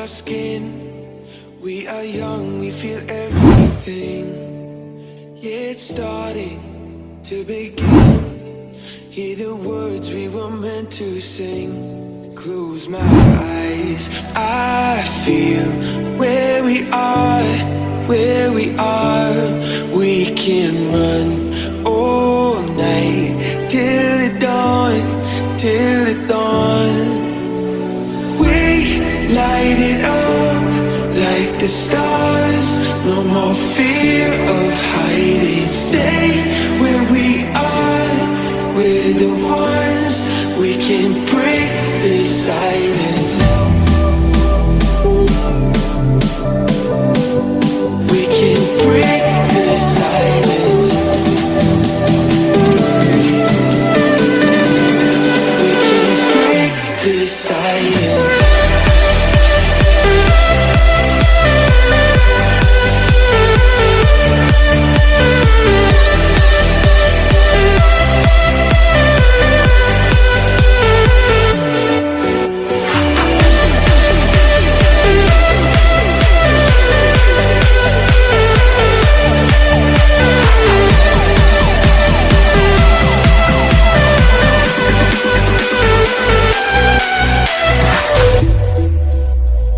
our skin. We are young, we feel everything. Yeah, it's starting to begin. Hear the words we were meant to sing. Close my eyes, I feel where we are, where we are. We can run all night till the dawn, till the dawn. We light it up like the stars. No more fear of hiding. Stay where we are. We're the ones. We can break the silence. We can break the silence. We can break the silence.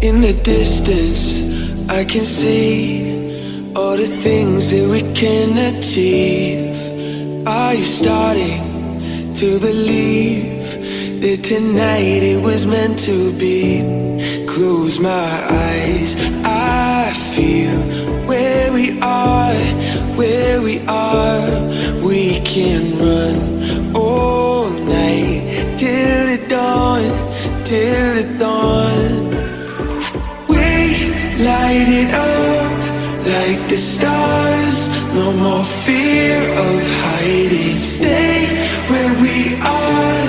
In the distance, I can see all the things that we can achieve. Are you starting to believe that tonight it was meant to be? Close my eyes, I feel where we are, where we are. We can run all night till the dawn, till the dawn. Light it up like the stars. No more fear of hiding. Stay where we are.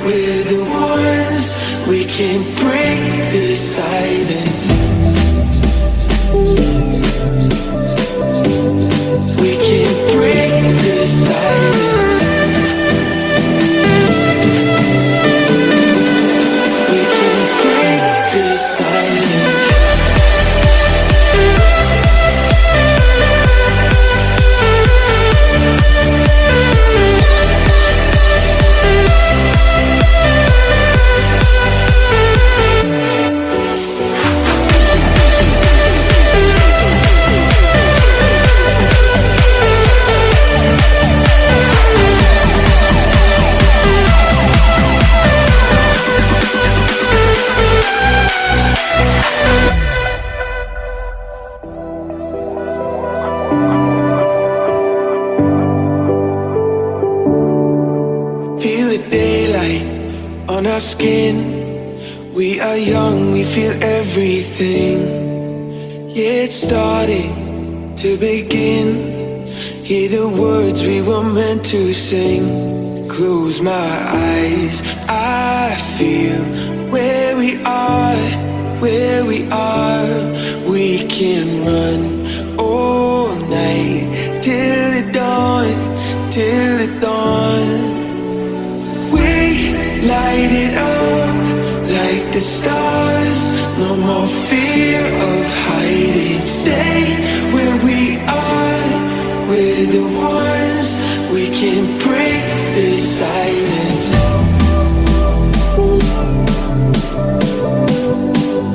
We're the ones. We can break the silence. We can break the silence. We can break the silence. Feel the daylight on our skin. We are young, we feel everything. Yeah, it's starting to begin. Hear the words we were meant to sing. Close my eyes, I feel where we are, where we are. We can run all night till the dawn, till the dawn. Light it up like the stars. No more fear of hiding. Stay where we are. We're the ones. We can break the silence.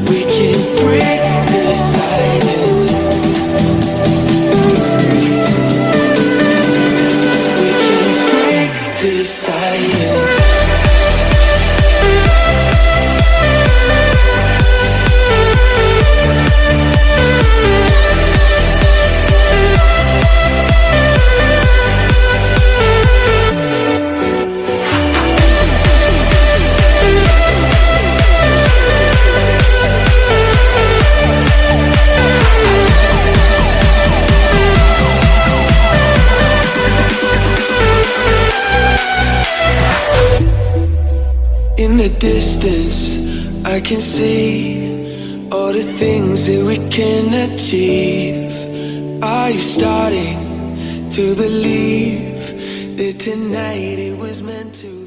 We can break the silence. We can break the silence. In the distance, I can see all the things that we can achieve. Are you starting to believe that tonight it was meant to